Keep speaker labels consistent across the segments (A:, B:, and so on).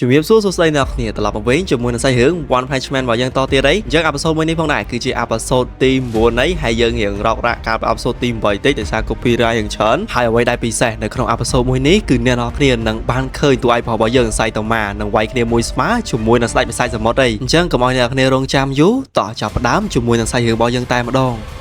A: ជំរាបសួរសួស្តីអ្នកគ្នាត្រឡប់មកវិញជាមួយនឹងសាច់រឿង One Punch Man របស់យើងតទៀតអីអញ្ចឹងអេពីសូតមួយនេះផងដែរគឺជាអេពីសូតទី9ហើយហើយយើងរៀងរករ៉ាក់កាលពីអេពីសូតទី8តិចដោយសារ copyright យ៉ាងច្រើនហើយអ្វីដែលពិសេសនៅក្នុងអេពីសូតមួយនេះគឺអ្នកនរគ្នានឹងបានឃើញតួឯករបស់យើងសៃតូម៉ានឹងវាយគ្នាមួយស្មើជាមួយនឹងស្ដេចបិសាចសមុទ្រអីអញ្ចឹងកុំឲ្យអ្នកគ្នារងចាំយូរតោះចាប់ផ្ដើមជាមួយនឹងសាច់រឿងរបស់យើងតែម្ដង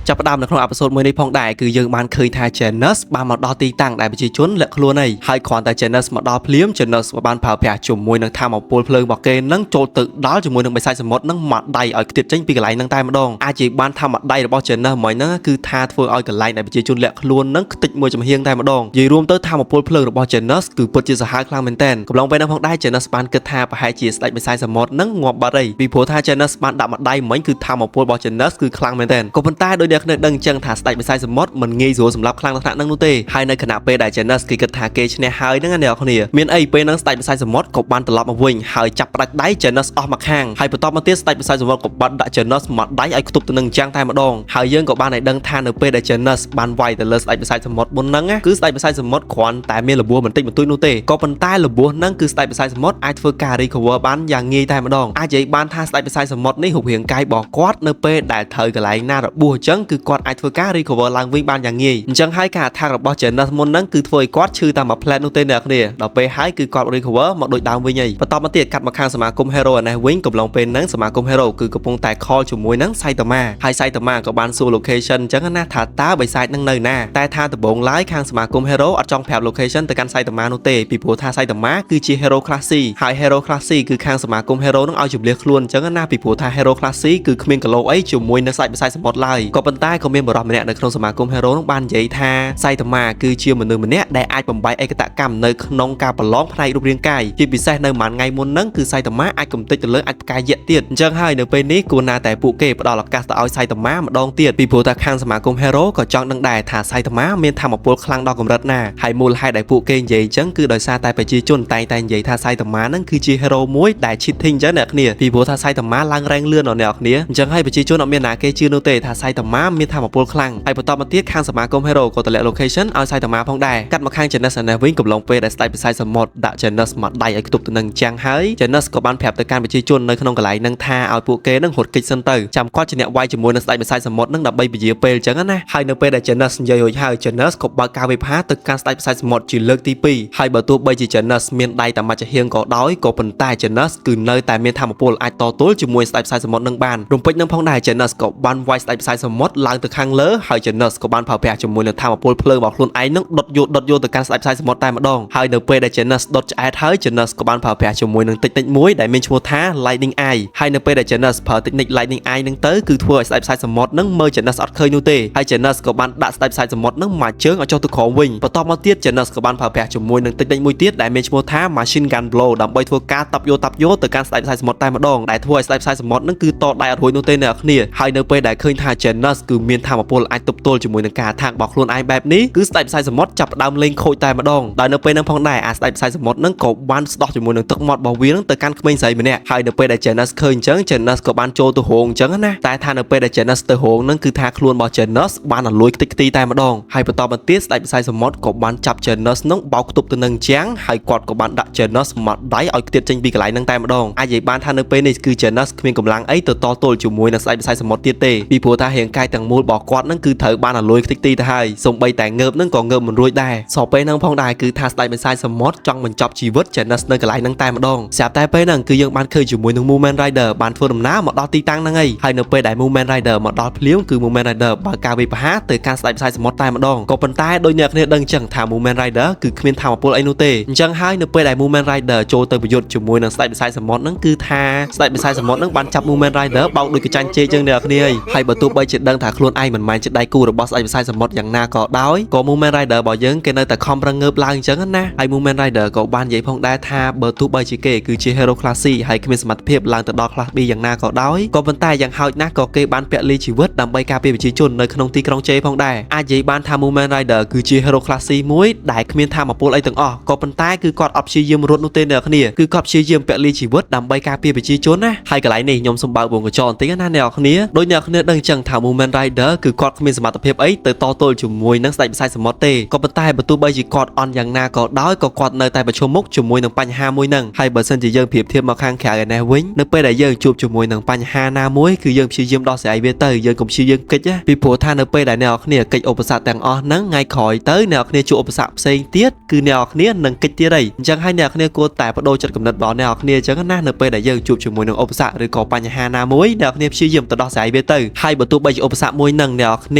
A: ចាប់ផ្ដើមនៅក្នុងអេពីសូតមួយនេះផងដែរគឺយើងបានឃើញថា Janus បានមកដល់ទីតាំងដែលប្រជាជនលាក់ខ្លួនហើយគ្រាន់តែ Janus មកដល់ភ្លាម Janus បានប្រើប្រាស់ជាមួយនឹងថាមពលភ្លើងរបស់គេនឹងចូលទៅដល់ជាមួយនឹងបិសាចសមុទ្រនឹងមកដៃឲ្យខ្ទាតចេញពីកន្លែងនឹងតែម្ដងអាចជាបានថាមកដៃរបស់ Janus មួយហ្នឹងគឺថាធ្វើឲ្យកន្លែងដែលប្រជាជនលាក់ខ្លួននឹងខ្ទេចមួយចំហៀងតែម្ដងនិយាយរួមទៅថាមពលភ្លើងរបស់ Janus គឺពិតជាសាហាវខ្លាំងមែនទែនកំឡុងពេលហ្នឹងផងដែរ Janus បានគិតថាប្រហែលជាស្ដេចបិសាចសមុទ្រនឹងងាប់បាត់ហើយពីព្រោះថា Janus បានដាក់មកដៃមិញគឺថាមពលរបស់ Janus គឺខ្លាំងមែនទែនក៏ប៉ុន្តែដោយអ្នកគ្នាដឹងចឹងថាស្ដេចបិសាចសមុទ្រមិនងាយស្រួលសម្រាប់ខ្លាំងថ្នាក់នឹងនោះទេហើយនៅខណៈពេលដែល Janus គេគិតថាគេឈ្នះហើយហ្នឹងអ្នកគ្នាមានអីពេលហ្នឹងស្ដេចបិសាចសមុទ្រក៏បានត្រឡប់មកវិញហើយចាប់ផ្ដាច់ដៃ Janus អស់មកខាងហើយបន្តមកទៀតស្ដេចបិសាចសមុទ្រក៏បានដាក់ Janus មកដៃឲ្យខ្ទប់ទៅនឹងចាំងតែម្ដងហើយយើងក៏បានឲ្យដឹងថានៅពេលដែល Janus បានវាយទៅលើស្ដេចបិសាចសមុទ្រមុនហ្នឹងគឺស្ដេចបិសាចសមុទ្រគ្រាន់តែមានរបួសបន្តិចបន្តួចនោះទេក៏ប៉ុន្តែរបួសហ្នឹងគឺស្ដេចបិសាចសមុទ្រអាចធ្វើការ recover បានយ៉ាងងាយតែម្ដងអាចនិយាយបានថាស្ដេចបិសាចសមុទ្រនេះរូបរាងកាយរបស់គាត់នៅពេលដែលត្រូវកន្លែងណារបួសអញ្ចឹងគឺគាត់អាចធ្វើការ recover ឡើងវិញបានយ៉ាងងាយអញ្ចឹងហើយការអត្ថារបស់ Janus មុនហ្នឹងគឺធ្វើឲ្យគាត់ឈឺតាមមួយផ្លែតនោះទេអ្នកគ្នាដល់ពេលហើយគឺគាត់ recover មកដូចដើមវិញហើយបន្តមកទៀតកាត់មកខាងសមាគម Hero នេះវិញកំឡុងពេលហ្នឹងសមាគម Hero គឺកំពុងតែ call ជាមួយនឹងសៃតាម៉ាហើយសៃតាម៉ាក៏បានសួរ location អញ្ចឹងណាថាតើបិសាចនឹងនៅណាតែថាដំបូងឡើយខាងសមាគម Hero អត់ចង់ប្រាប់ location ទៅកាន់សៃតាម៉ានោះទេពីព្រោះថាសៃតាម៉ាគឺជា Hero Class C ហើយ Hero Class C គឺខាងសមាគម Hero នឹងឲ្យជម្លៀសខ្លួនអញ្ចឹងណាពីព្រោះថា Hero Class C គឺគ្មានកឡូអីជាមួយនឹងស្ដេចបិសាចសមុទ្រឡើយក៏ប៉ុន្តែក៏មានបរិសម្នាក់នៅក្នុងសមាគម Hero នឹងបាននិយាយថាសៃតាម៉ាគឺជាមនុស្សម្នាក់ដែលអាចបំបីឯកតកម្មនៅក្នុងការប្រឡងផ្នែករូបរាងកាយជាពិសេសនៅមួយថ្ងៃមុនហ្នឹងគឺសៃតាម៉ាអាចកំទេចទៅលើអាចផ្កាយយៈទៀតអញ្ចឹងហើយនៅពេលនេះគួរណាតែពួកគេផ្ដល់ឱកាសទៅឲ្យសៃតាម៉ាម្ដងទៀតពីព្រោះថាខាងសមាគម Hero ក៏ចង់ដឹងដែរថាសៃតាម៉ាមានថាមពលខ្លាំងដល់កម្រិតណាហើយមូលហេតុដែលពួកគេនិយាយអញ្ចឹងគឺដោយសារតែប្រជាជនតែងតែនិយាយថាសៃតាម៉ាហ្នឹងគឺជា Hero មួយដែល cheating អញ្ចឹងអ្នកគ្នាពីព្រោះថាសៃតាម៉ាឡើងរ៉េងលឿនដល់អ្នកគ្នាអញ្ចឹងហើយប្រជាជនអត់មានណាគេជឿនោះទេថាសៃតាម៉ាមានថាមពលខ្លាំងហើយបន្តមកទៀតខាងសមាគម Hero ក៏តម្លាក់ location ឲ្យសៃតាម៉ាផងដែរកាត់មកខាង Janus នេះវិញកំឡុងពេលដែលស្ដេចបិសាចសមុទ្រដាក់ Janus មកដៃឲ្យខ្ទប់ទៅនឹងចាំងហើយ Janus ក៏បានប្រាប់ទៅកាន់ប្រជាជននៅក្នុងកន្លែងនឹងថាឲ្យពួកគេនឹងរត់គេចសិនទៅចាំគាត់ជាអ្នកវាយជាមួយនឹងស្ដេចបិសាចសមុទ្រនឹងដើម្បីពជាពេលអញ្ចឹងណាហើយនៅពេលដែល Janus និយាយរួចហើយ Janus ក៏បើកការវិភាទៅកាន់ស្ដេចបិសាចសមុទ្រជាលើកទី2ហើយបើទោះបីជា Janus មានដៃតែមួយចាហៀងក៏ដោយក៏ប៉ុន្តែ Janus គឺនៅតែមានថាមពលអាចតទល់ជាមួយស្ដេចបិសាចសមុទ្រនឹងបានរំពេចនឹងផងដែរ Janus ក៏បានវាយស្ដេចបិសាចសមុទ្រឡើងទៅខាងលើហើយ Janus ក៏បានប្រើប្រាស់ជាមួយនឹងថាមពលភ្លើងរបស់ខ្លួនឯងនឹងដុតយកទៅកាន់ស្ដេចបិសាចសមុទ្រតែម្ដងហើយនៅពេលដែល Janus ដុតឆ្អែតហើយ Janus ក៏បានប្រើប្រាស់ជាមួយនឹងtechniqueមួយដែលមានឈ្មោះថា Lightning Eye ហើយនៅពេលដែល Janus ប្រើ technique Lightning Eye នឹងទៅគឺធ្វើឲ្យស្ដេចបិសាចសមុទ្រនឹងមើល Janus អត់ឃើញនោះទេហើយ Janus ក៏បានដាក់ស្ដេចបិសាចសមុទ្រនឹងមកជើងឲ្យចុះទៅក្រោមវិញបន្ទាប់មកទៀត Janus ក៏បានប្រើប្រាស់ជាមួយនឹង technique មួយទៀតដែលមានឈ្មោះថា Machine Gun Blow ដើម្បីធ្វើការតាប់យកទៅកាន់ស្ដេចបិសាចសមុទ្រតែម្ដងដែលធ្វើឲ្យស្ដេចបិសាចសមុទ្រនឹងគឺតដៃអត់រួចនោះទេអ្នកគ្នាហើយនៅពេលដែលឃើញថា Janus គឺមានថាមពលអាចទប់ទល់ជាមួយនឹងការថារបស់ខ្លួនឯងបែបនេះគឺស្ដេចបិសាចសមុទ្រចាប់ផ្ដើមលេងខូចតែម្ដងដោយនៅពេលហ្នឹងផងដែរអាស្ដេចបិសាចសមុទ្រនឹងក៏បានស្ដោះជាមួយនឹងទឹកមាត់របស់វានឹងទៅកាន់ក្មេងស្រីម្នាក់ហើយនៅពេលដែល Janus ឃើញអញ្ចឹង Janus ក៏បានចូលទៅរោងអញ្ចឹងណាតែថានៅពេលដែល Janus ទៅរោងនឹងគឺថាខ្លួនរបស់ Janus បានអលួយខ្ទេចខ្ទីតែម្ដងហើយបន្តមកទៀតស្ដេចបិសាចសមុទ្រក៏បានចាប់ Janus នឹងបោកខ្ទប់ទៅនឹងចាំងហើយគាត់ក៏បានដាក់ Janus មកដៃឲ្យខ្ទាតចេញពីកន្លែងហ្នឹងតែម្ដងអាចនិយាយបានថានៅពេលនេះគឺ Janus គ្មានកម្លាំងអីទៅតទល់ជាមួយនឹងស្ដេចបិសាចសមុទ្រទៀតទេពីព្រោះថារាងកាយទាំងមូលរបស់គាត់នឹងគឺត្រូវបានអលួយខ្ទេចខ្ទីទៅហើយសូម្បីតែងើបនឹងក៏ងើបមិនរួចដែរសោះពេលហ្នឹងផងដែរគឺថាស្ដេចបិសាចសមុទ្រចង់បញ្ចប់ជីវិត Janus នៅកន្លែងហ្នឹងតែម្ដងស្រាប់តែពេលហ្នឹងគឺយើងបានឃើញជាមួយនឹង Movement Rider បានធ្វើដំណើរមកដល់ទីតាំងហ្នឹងហើយនៅពេលដែល Movement Rider មកដល់ភ្លាមគឺ Movement Rider បើកការវិភាទៅកាន់ស្ដេចបិសាចសមុទ្រតែម្ដងក៏ប៉ុន្តែដោយអ្នកគ្នាដឹងអញ្ចឹងថា Movement Rider គឺគ្មានថាមពលអីនោះទេអញ្ចឹងហើយនៅពេលដែល Movement Rider ចូលទៅប្រយុទ្ធជាមួយនឹងស្ដេចបិសាចសមុទ្រហ្នឹងគឺថាស្ដេចបិសាចសមុទ្រហ្នឹងបានចាប់ Movement Rider បោកដូចកញ្ចាញ់ជេរចឹងអ្នកគ្នាហើយបើទោះបីជាដឹងថាខ្លួនឯងមិនមែនជាដៃគូរបស់ស្ដេចបិសាចសមុទ្រយ៉ាងណាក៏ដោយក៏ Movement Rider របស់យើងគេនៅតែខំប្រឹងងើបឡើងអញ្ចឹងណាហើយ Movement Rider ក៏បាននិយាយផងដែរថាបើទោះបីជាគេគឺជា Hero Class C ហើយគ្មានសមត្ថភាពឡើងទៅដល់ Class B យ៉ាងណាក៏ដោយក៏ប៉ុន្តែយ៉ាងហោចណាស់ក៏គេបានពលីជីវិតដើម្បីការពារប្រជាជននៅក្នុងទីក្រុងជេផងដែរអាចនិយាយបានថា Movement Rider គឺជា Hero Class C មួយដែលគ្មានថាមពលអីទាំងអស់ក៏ប៉ុន្តែគឺគាត់អត់ព្យាយាមរត់នោះទេអ្នកគ្នាគឺគាត់ព្យាយាមពលីជីវិតដើម្បីការពារប្រជាជនណាហើយកន្លែងនេះខ្ញុំសូមបើកវងកញ្ចក់បន្តិចណាអ្នកគ្នាដោយអ្នកគ្នាដឹងអញ្ចឹងថា Movement Mumen Rider គឺគាត់គ្មានសមត្ថភាពអីទៅតទល់ជាមួយនឹងស្ដេចបិសាចសមុទ្រទេក៏ប៉ុន្តែបើទោះបីជាគាត់អន់យ៉ាងណាក៏ដោយក៏គាត់នៅតែប្រឈមមុខជាមួយនឹងបញ្ហាមួយហ្នឹងហើយបើសិនជាយើងប្រៀបធៀបមកខាងក្រៅឯនេះវិញនៅពេលដែលយើងជួបជាមួយនឹងបញ្ហាណាមួយគឺយើងព្យាយាមដោះស្រាយវាទៅយើងកុំព្យាយាមកិច្ចពីព្រោះថានៅពេលដែលអ្នកនរគ្នាកិច្ចឧបសគ្គទាំងអស់ហ្នឹងថ្ងៃក្រោយទៅអ្នកនរគ្នាជួបឧបសគ្គផ្សេងទៀតគឺអ្នកនរគ្នានឹងកិច្ចទៀតហើយអញ្ចឹងហើយអ្នកនរគ្នាគួរតែបដូរចិត្តគំនិតរបស់អ្នកនរគ្នាអញ្ចឹងណានៅពេលដែលយើងជួបជាមួយនឹងឧបសគ្គឬក៏បញ្ហាណាមួយអ្នកនរគ្នាព្យាយាមទៅដោះស្រាយវាទៅហើយបើទោះបីជាឧបសគ្គមួយហ្នឹងអ្នកនរគ្ន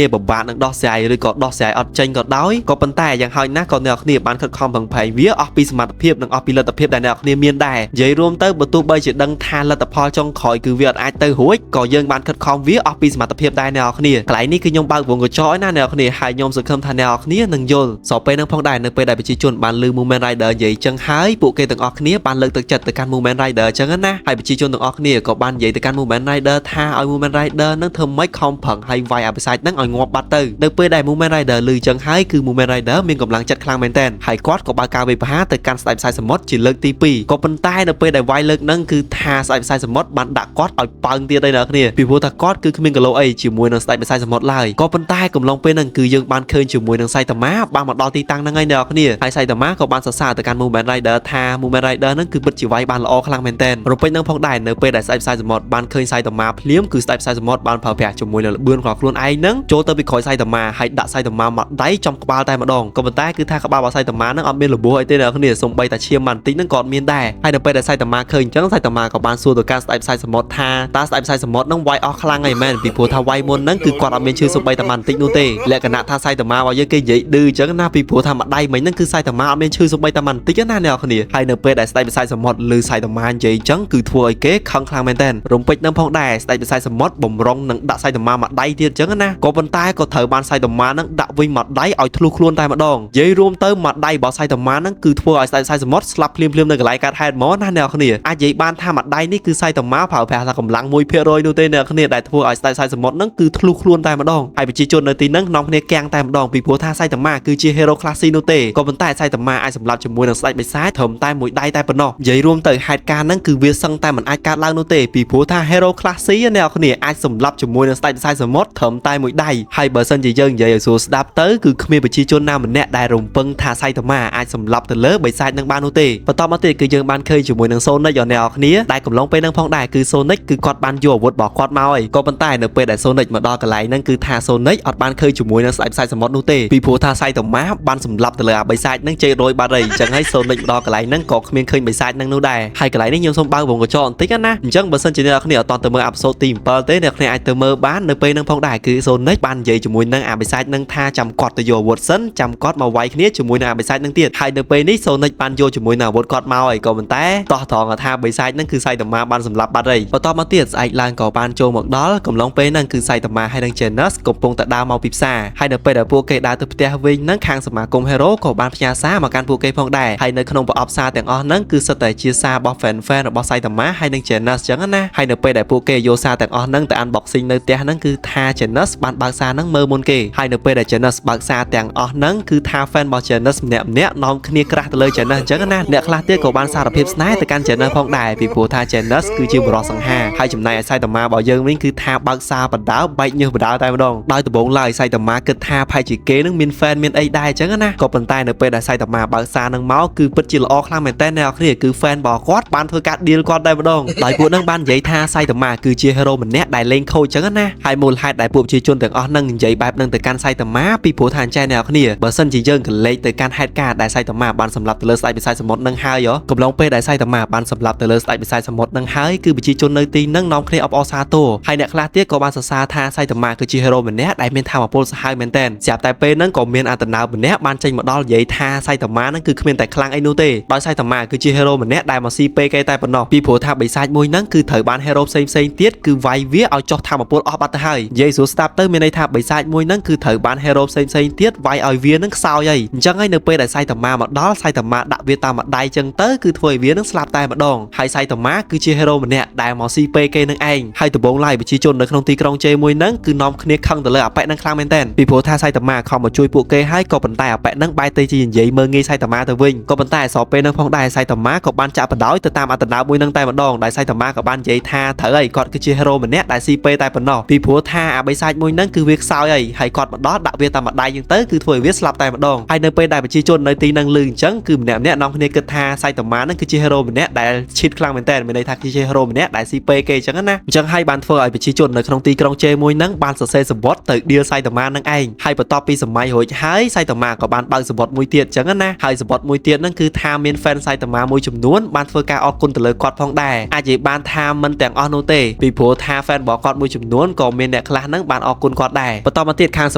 A: ាពិបាកនឹងដោះស្រាយឬក៏ដោះស្រាយអត់ចេញក៏ដោយក៏ប៉ុន្តែយ៉ាងហោចណាស់ក៏អ្នកនរគ្នាបានខិតខំប្រឹងប្រែងវាអស់ពីសមត្ថភាពនិងអស់ពីលទ្ធភាពដែលអ្នកនរគ្នាមានដែរនិយាយរួមទៅបើទោះបីជាដឹងថាលទ្ធផលចុងក្រោយគឺវាអត់អាចទៅរួចក៏យើងបានខិតខំវាអស់ពីសមត្ថភាពដែរអ្នកនរគ្នាកន្លែងនេះគឺខ្ញុំបើកវងកញ្ចក់ណាអ្នកនរគ្នាហើយខ្ញុំសង្ឃឹមថាអ្នកនរគ្នានឹងយល់សពេលនឹងផងដែរនៅពេលដែលប្រជាជនបានលើ Mumen Rider និយាយចឹងហើយពួកគេទាំងអស់គ្នាបានលើកទឹកចិត្តទៅកាន់ Mumen Rider ចឹងណាហើយប្រជាជនទាំងអស់គ្នាក៏បាននិយាយទៅកាន់ Mumen Rider ថាឲ្យ Mumen Rider នឹងធ្វើម៉េចខំប្រឹងហើយវាយអបិសាចនឹងឲ្យងាប់បាត់ទៅនៅពេលដែល Mumen Rider ឮចឹងហើយគឺ Mumen Rider មានកម្លាំងចិត្តខ្លាំងមែនទែនហើយគាត់ក៏បើកការវាយប្រហារទៅកាន់ស្ដេចបិសាចសមុទ្រជាលើកទី2ក៏ប៉ុន្តែនៅពេលដែលវាយលើកហ្នឹងគឺថាស្ដេចបិសាចសមុទ្របានដាក់គាត់ឲ្យប៉ើងទៀតហើយអ្នកគ្នាពីព្រោះថាគាត់គឺគ្មានគីឡូអីជាមួយនឹងស្ដេចបិសាចសមុទ្រឡើយក៏ប៉ុន្តែកំឡុងពេលហ្នឹងគឺយើងបានឃើញជាមួយនឹងសៃតាម៉ាបានមកដល់ទីតាំងហ្នឹងហើយអ្នកគ្នាហើយសៃតាម៉ាក៏បានសរសើរទៅកាន់ Mumen Rider ថា Mumen Rider ហ្នឹងគឺពិតជាវាយបានល្អខ្លាំងមែនទែនរំពេចហ្នឹងផងដែរនៅពេលដែលស្ដេចបិសាចសមុទ្របានឃើញសៃតាម៉ាភ្លាមគឺស្ដេចបិសាចសមុទ្របានប្រើប្រាស់ជាមួយនឹងល្បឿនរបស់ខ្លួនឯងហ្នឹងចូលទៅពីក្រោយសៃតាម៉ាហើយដាក់សៃតាម៉ាមកដៃចំក្បាលតែម្ដងក៏ប៉ុន្តែគឺថាក្បាលរបស់សៃតាម៉ាហ្នឹងអត់មានរបួសអីទេអ្នកគ្នាសូម្បីតែឈាមបន្តិចហ្នឹងក៏អត់មានដែរហើយនៅពេលដែលសៃតាម៉ាឃើញអញ្ចឹងសៃតាម៉ាក៏បានសួរទៅកាន់ស្ដេចបិសាចសមុទ្រថាតើស្ដេចបិសាចសមុទ្រហ្នឹងវាយអស់ខ្លាំងហើយមែនពីព្រោះថាវាយមុនហ្នឹងគឺគាត់អត់មានឈឺសូម្បីតែបន្តិចនោះទេលក្ខណៈថាសៃតាម៉ារបស់យើងគេនិយាយឌឺអញ្ចឹងណាពីព្រោះថាម្ដាយមិញហ្នឹងគឺសៃតាម៉ាអត់មានឈឺសូម្បីតែបន្តិចណាអ្នកគ្នាហើយនៅពេលដែលស្ដេចបិសាចសមុទ្រឮសៃតាម៉ានិយាយអញ្ចឹងគឺធ្វើឲ្យគេខឹងខ្លាំងមែនទែនរំពេចនឹងផងដែរស្ដេចបិសាចសមុទ្របំរុងនឹងដាក់សៃតាម៉ាមួយដៃទៀតអញ្ចឹងណាក៏ប៉ុន្តែក៏ត្រូវបានសៃតាម៉ាហ្នឹងដាក់វិញមួយដៃឲ្យធ្លុះខ្លួនតែម្ដងនិយាយរួមទៅមួយដៃរបស់សៃតាម៉ាហ្នឹងគឺធ្វើឲ្យស្ដេចបិសាចសមុទ្រស្លាប់ភ្លាមៗនៅកន្លែងកើតហេតុហ្មងណាអ្នកគ្នាអាចនិយាយបានថាមួយដៃនេះគឺសៃតាម៉ាប្រើប្រាស់ថាកម្លាំង1%នោះទេអ្នកគ្នាដែលធ្វើឲ្យស្ដេចបិសាចសមុទ្រហ្នឹងគឺធ្លុះខ្លួនតែម្ដងហើយប្រជាជននៅទីហ្នឹងនាំគ្នាកាំងតែម្ដងពីព្រោះថាសៃតាម៉ាគឺជា hero class C នោះទេក៏ប៉ុន្តែសៃតាម៉ាអាចសម្លាប់ជាមួយនឹងស្ដេចបិសាចត្រឹមតែមួយដៃតែប៉ុណ្ណោះនិយាយរួមទៅហេតុការណ៍ហ្នឹងគឺវាសឹងតែមិនអាចកើតឡើងនោះទេពីព្រោះថា hero class C អ្នកគ្នាអាចសម្លាប់ជាមួយនឹងស្ដេចបិសាចសមុទ្រត្រឹមតែមួយដៃហើយបើសិនជាយើងនិយាយឲ្យស្រួលស្ដាប់ទៅគឺគ្មានប្រជាជនណាម្នាក់ដែលរំពឹងថាសៃតាម៉ាអាចសម្លាប់ទៅលើបិសាចនឹងបាននោះទេបន្តមកទៀតគឺយើងបានឃើញជាមួយនឹង Sonic អ្នកគ្នាដែលកំឡុងពេលហ្នឹងផងដែរគឺ Sonic គឺគាត់បានយកអាវុធរបស់គាត់មកហើយក៏ប៉ុន្តែនៅពេលដែល Sonic មកដល់កន្លែងហ្នឹងគឺថា Sonic អត់បានឃើញជាមួយនឹងស្ដេចបិសាចសមុទ្រនោះទេពីព្រោះថាសៃតាម៉ាបានសម្លាប់ទៅលើអាបិសាចហ្នឹងជ័យរយបាត់ហើយអញ្ចឹងហើយ Sonic មកដល់កន្លែងហ្នឹងក៏គ្មានឃើញបិសាចហ្នឹងនោះដែរហើយកន្លែងនេះខ្ញុំសូមបើកវងកញ្ចក់បន្តិចណាអញ្ចឹងបើសិនជាអ្នកគ្នាអត់តទៅមើលអេពីសូតទី7ទេអ្នកគ្នាអាចទៅមើលបាននៅពេលហ្នឹងផងដែរគឺ Sonic បាននិយាយជាមួយនឹងអាបិសាចហ្នឹងថាចាំគាត់ទៅយកអាវុធសិនចាំគាត់មកវាយគ្នាជាមួយនឹងអាបិសាចហ្នឹងទៀតហើយនៅពេលនេះ Sonic បានយកជាមួយនឹងអាវុធគាត់មកហើយក៏ប៉ុន្តែតោះត្រង់ថាបិសាចហ្នឹងគឺសៃតាម៉ាបានសម្លាប់បាត់ហើយបន្តមកទៀតស្អែកឡើងក៏បានចូលមកដល់កំឡុងពេលហ្នឹងគឺសៃតាម៉ាហើយនឹង Janus កំពុងតែដើរមកពីផ្សារហើយនៅពេលដែលពួកគេដើរទៅផ្ទះវិញហ្នឹងខាងសមាគម Hero ក៏បានផ្ញើសារមកកាន់ពួកគេផងដែរហើយនៅក្នុងប្រអប់សារទាំងអស់ហ្នឹងគឺសិតតែជាសាររបស់ fan របស់សៃតាម៉ាហើយនឹង Janus ចឹងណាហើយនៅពេលដែលពួកគេយកសារទាំងអស់ហ្នឹងទៅ unboxing នៅផ្ទះហ្នឹងគឺថា Janus បានបើកសារហ្នឹងមើលមុនគេហើយនៅពេលដែល Janus បើកសារទាំងអស់ហ្នឹងគឺថា fan របស់ Janus ម្នាក់នាំគ្នាក្រាស់ទៅលើ Janus ចឹងណាអ្នកខ្លះទៀតក៏បានសារភាពស្នេហ៍ទៅកាន់ Janus ផងដែរពីព្រោះថា Janus គឺជាបរិសង្ហាហើយចំណែកឯសៃតាម៉ារបស់យើងវិញគឺថាបើកសារបដាបែកញើសបដាតែម្ដងដោយដំបូងឡើយសៃតាម៉ាគិតថាផែជាគេនឹងមាន fan មានអីដែរចឹងណាក៏ប៉ុន្តែនៅពេលដែលសៃតាម៉ាបើកសារហ្នឹងមកគឺពិតជាល្អខ្លាំងមែនតើអ្នកគ្នាគឺ fan របស់គាត់បានធ្វើការ deal គាត់តែម្ដងដោយពួកហ្នឹងបាននិយាយថាសៃតាម៉ាគឺជា hero ម្នាក់ដែលលេងខូចចឹងណាហើយមូលហេតុដែលពួកប្រជាជនទាំងអស់ហ្នឹងនិយាយបែបហ្នឹងទៅកាន់សៃតាម៉ាពីព្រោះថាអញ្ចឹងអ្នកគ្នាបើសិនជាយើងកលេចទៅកាន់ហេតុការណ៍ដែលសៃតាម៉ាបានសម្លាប់ទៅលើស្ដេចបិសាចសមុទ្រហ្នឹងហើយកំឡុងពេលដែលសៃតាម៉ាបានសម្លាប់ទៅលើស្ដេចបិសាចសមុទ្រហ្នឹងហើយគឺប្រជាជននៅទីហ្នឹងនាំគ្នាអបអរសាទរហើយអ្នកខ្លះទៀតក៏បានសរសើរថាសៃតាម៉ាគឺជា hero ម្នាក់ដែលមានថាមពលសាហាវមែនទែនស្រាប់តែពេលហ្នឹងក៏មានអត្តនោម្នាក់បានចេញមកដល់និយាយថាសៃតាម៉ាហ្នឹងគឺគ្មានតែខ្លាំងអីនោះទេដោយសៃតាម៉ាគឺជា hero ម្នាក់ដែលមកស៊ីពេគេតែប៉ុណ្ណោះពីព្រោះថាបិសាចមួយហ្នឹងគឺត្រូវបាន hero ផ្សេងទៀតគឺវាយវាឲ្យចុះថាមពលអស់បាត់ទៅហើយនិយាយស្រួលស្ដាប់ទៅមានន័យថាបិសាចមួយហ្នឹងគឺត្រូវបាន hero ផ្សេងទៀតវាយឲ្យវាហ្នឹងខ្សោយហើយអញ្ចឹងហើយនៅពេលដែលសៃតាម៉ាមកដល់សៃតាម៉ាដាក់វាតាមម្ដាយចឹងទៅគឺធ្វើឲ្យវានឹងស្លាប់តែម្ដងហើយសៃតាម៉ាគឺជា hero ម្នាក់ដែលមកស៊ីពេគេនឹងឯងហើយដំបូងឡើយប្រជាជននៅក្នុងទីក្រុងជេមួយហ្នឹងគឺនាំគ្នាខឹងទៅលើអាប៉ែកហ្នឹងខ្លាំងមែនទែនពីព្រោះថាសៃតាម៉ាខំមកជួយពួកគេហើយក៏ប៉ុន្តែអាប៉ែកហ្នឹងបែរទៅជានិយាយមើងងាយសៃតាម៉ាទៅវិញក៏ប៉ុន្តែអសរពេលហ្នឹងផងដែរសៃតាម៉ាក៏បានចាក់បដ ដោយទៅតាមអត្តនោមួយនឹងតែម្ដងដោយសៃតាម៉ាក៏បាននិយាយថាត្រូវហើយគាត់គឺជា hero ម្នាក់ដែលស៊ីពេតែប៉ុណ្ណោះពីព្រោះថា អាបិសាចមួយហ្នឹងគឺវាខ្សោយហើយគាត់មកដល់ដាក់វាតាមម្ដាយយើងទៅគឺធ្វើឲ្យវាស្លាប់តែម្ដងហើយនៅពេលដែលប្រជាជននៅទីហ្នឹងឮអញ្ចឹងគឺម្នាក់នាំគ្នាគិតថាសៃតាម៉ាហ្នឹងគឺជាហេរ៉ូម្នាក់ដែលឈីតខ្លាំងមែនតើមានន័យថាគឺជាហេរ៉ូម្នាក់ដែលស៊ីពេគេអញ្ចឹងណាអញ្ចឹងហើយបានធ្វើឲ្យប្រជាជននៅក្នុងទីក្រុងជេមួយហ្នឹងបានសរសេរសម្បត្តិទៅដៀលសៃតាម៉ាហ្នឹងឯងហើយបន្ទាប់ពីសម័យរួចហើយសៃតាម៉ាក៏បានបើកសម្បត្តិមួយទៀតអញ្ចឹងណាហើយសម្បត្តិមួយទៀតហ្នឹងគឺថាមាន fan សៃតាម៉ាមួយចំនួនបានធ្វើការអរគុណទៅលើគាត់ផងដែរអាចនិយាយបានថាមិនទាំងអស់នោះទេពីព្រោះថា fan របស់គាត់មួយចំនួនក៏មានអ្នកខ្លះហ្នឹងបានអរគុណគាត់ដែរបន្តមកទៀតខាងស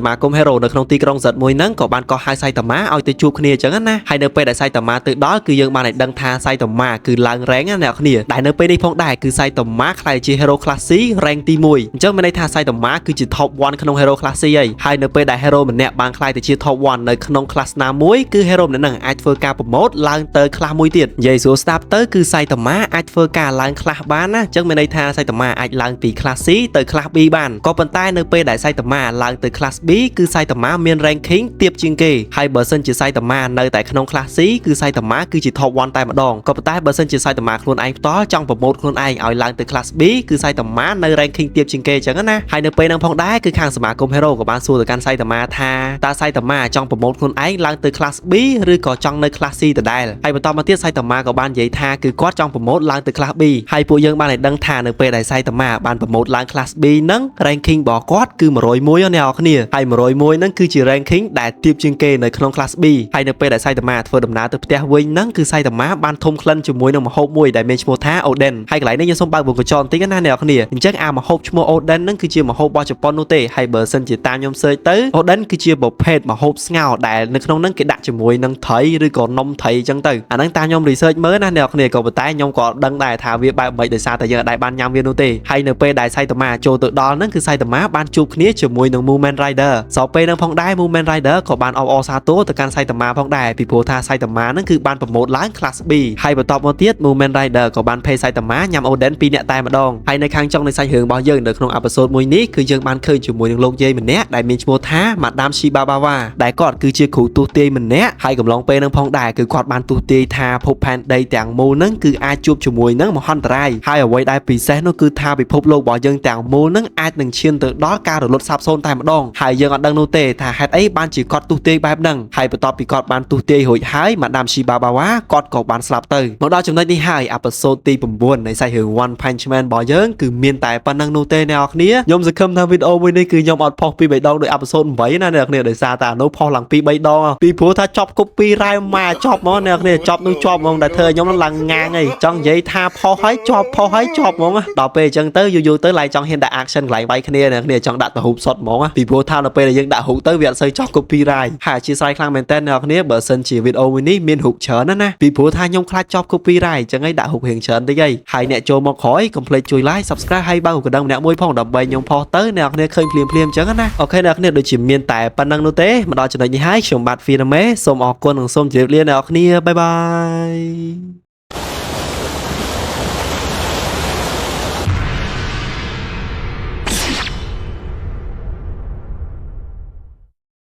A: មាគម Hero នៅក្នុងទីក្រុងសិតមួយហ្នឹងក៏បានកោះហៅសៃតាម៉ាឲ្យទៅជួបគ្នាអញ្ចឹងណាហើយនៅពេលដែលសៃតាម៉ាទៅដល់គឺយើងបានឲ្យដឹងថាសៃតាម៉ាគឺឡើង rank ណាអ្នកគ្នាដែលនៅពេលនេះផងដែរគឺសៃតាម៉ាខ្លាយជា Hero Class C rank ទី1អញ្ចឹងមានន័យថាសៃតាម៉ាគឺជា top 1ក្នុង Hero Class C ហើយនៅពេលដែល Hero ម្នាក់បានខ្លាយទៅជា top 1នៅក្នុង class ណាមួយគឺ Hero ម្នាក់ហ្នឹងអាចធ្វើការ promote ឡើងទៅ class មួយទៀតនិយាយស្រួលស្ដាប់ទៅគឺសៃតាម៉ាអាចធ្វើការឡើង class បានណាអញ្ចឹងមានន័យថាសៃតាម៉ាអាចឡើងពី class C ទៅ class B បានក៏ប៉ុន្តែនៅពេលដែលសៃតាម៉ាឡើងទៅ class B គឺសៃតាម៉ាមាន ranking ទាបជាងគេហើយបើសិនជាសៃតាម៉ានៅតែក្នុង class C គឺសៃតាម៉ាគឺជា top 1តែម្ដងក៏ប៉ុន្តែបើសិនជាសៃតាម៉ាខ្លួនឯងផ្ទាល់ចង់ promote ខ្លួនឯងឲ្យឡើងទៅ class B គឺសៃតាម៉ានៅ ranking ទាបជាងគេអញ្ចឹងណាហើយនៅពេលហ្នឹងផងដែរគឺខាងសមាគម Hero ក៏បានសួរទៅកាន់សៃតាម៉ាថាតើសៃតាម៉ាចង់ promote ខ្លួនឯងឡើងទៅ class B ឬក៏ចង់នៅ class C ដដែលហើយបន្តមកទៀតសៃតាម៉ាក៏បាននិយាយថាគឺគាត់ចង់ promote ឡើងទៅ class B ហើយពួកយើងបានឲ្យដឹងថានៅពេលដែលសៃតាម៉ាបាន promote ឡើង class B ហ្នឹង ranking របស់គាត់គឺ101អ្នកនរគ្នាហើយ101ហ្នឹងគឺជា ranking ដែលទាបជាងគេនៅក្នុង class B ហើយនៅពេលដែលសៃតាម៉ាធ្វើដំណើរទៅផ្ទះវិញហ្នឹងគឺសៃតាម៉ាបានធំក្លិនជាមួយនឹងម្ហូបមួយដែលមានឈ្មោះថា Oden ហើយកន្លែងនេះខ្ញុំសូមបើកវងកញ្ចក់បន្តិចណាអ្នកនរគ្នាអញ្ចឹងអាម្ហូបឈ្មោះ Oden ហ្នឹងគឺជាម្ហូបរបស់ជប៉ុននោះទេហើយបើសិនជាតាមខ្ញុំ search ទៅ Oden គឺជាប្រភេទម្ហូបស្ងោរដែលនៅក្នុងហ្នឹងគេដាក់ជាមួយនឹងត្រីឬក៏នំត្រីអញ្ចឹងទៅអាហ្នឹងតាមខ្ញុំ research មើលណាអ្នកនរគ្នាក៏ប៉ុន្តែខ្ញុំក៏ដឹងដែរថាវាបែបមិនដោយសារតែយើងអាចបានញ៉ាំវានោះទេហើយនៅពេលដែលសៃតាម៉ាចូលទៅដល់ហ្នឹងគឺសៃតាម៉ាបានជួបគ្នាជាមួយនឹង Movement Rider សល់ពេលហ្នឹងផងដែរ Movement Rider ក៏បានអបអរសាទរទៅកាន់សៃតាម៉ាផងដែរពីព្រោះថាសៃតាម៉ាហ្នឹងគឺបានប្រម៉ូទឡើង Class B ហើយបន្ទាប់មកទៀត Movement Rider ក៏បានភេសៃតាម៉ាញ៉ាំ Oden 2នាក់តែម្ដងហើយនៅខាងចុងនៃសាច់រឿងរបស់យើងនៅក្នុង episode មួយនេះគឺយើងបានឃើញជាមួយនឹងលោកយាយម្នាក់ដែលមានឈ្មោះថា Madame Shibabawa ដែលគាត់គឺជាគ្រូទស្សន៍ទាយម្នាក់ហើយកំឡុងពេលហ្នឹងផងដែរគឺគាត់បានទស្សន៍ទាយថាភពផែនដីទាំងមូលហ្នឹងគឺអាចជួបជាមួយនឹងមហន្តរាយហើយអ្វីដែលពិសេសនោះគឺថាពិភពលោករបស់យើងទាំងមូលហ្នឹងអាចនឹងឈានទៅដល់ការរលត់សាបសូន្យតែម្ដងហើយយើងអត់ដឹងនោះទេថាហេតុអីបានជាគាត់ទស្សន៍ទាយបែបហ្នឹងហើយបន្ទាប់ពីគាត់បានទស្សន៍ទាយរួចហើយ Madame Shibabawa គាត់ក៏បានស្លាប់ទៅមកដល់ចំណុចនេះហើយ episode ទី9នៃសាច់រឿង One Punch Man របស់យើងគឺមានតែប៉ុណ្្នឹងនោះទេអ្នកនរគ្នាខ្ញុំសង្ឃឹមថាវីដេអូមួយនេះគឺខ្ញុំអត់ផុសពី3ដងដោយ episode 8ណាអ្នកនរគ្នាដោយសារតែអានោះផុសឡើងពី3ដងពីព្រោះថាចប់ copyright មកចប់ហ្មងអ្នកនរគ្នាចប់នោះជាប់ហ្មងដែលធ្វើឲ្យខ្ញុំឡើងងាងអីចង់និយាយថាផុសហើយជាប់ផុសហើយជាប់ហ្មងដល់ពេលអញ្ចឹងទៅយូរទៅឡើងចង់ហ៊ានដាក់ action កន្លែងវាយគ្នាអ្នកនរគ្នាចង់ដាក់ទៅរូបសុទ្ធហ្មងពីព្រោះថានៅពេលដែលយើងដាក់រូបទៅវាអត់សូវចប់ copyright ហើយអធិស្ឋានខ្លាំងមែនតើអ្នកនរគ្នាបើសិនជាវីដេអូមួយនេះមានរូបច្រើនណាពីព្រោះថាខ្ញុំខ្លាចចប់ copyright អញ្ចឹងឯងដាក់រូបរៀងច្រើនតិចហើយអ្នកចូលមកក្រោយកុំភ្លេចជួយ like subscribe ហើយបើកណ្ដឹងម្នាក់មួយផងដើម្បីខ្ញុំផុសទៅអ្នកនរគ្នាឃើញភ្លាមអញ្ចឹងណាអូខេអ្នកនរគ្នាដូចជាមានតែប៉ុណ្្នឹងនោះទេមកដល់ចំណុចនេះហើយខ្ញុំបាទ Finame សូមអរគុណនិងសូមជម្រាបលាអ្នកនរគ្នាបាយបាយ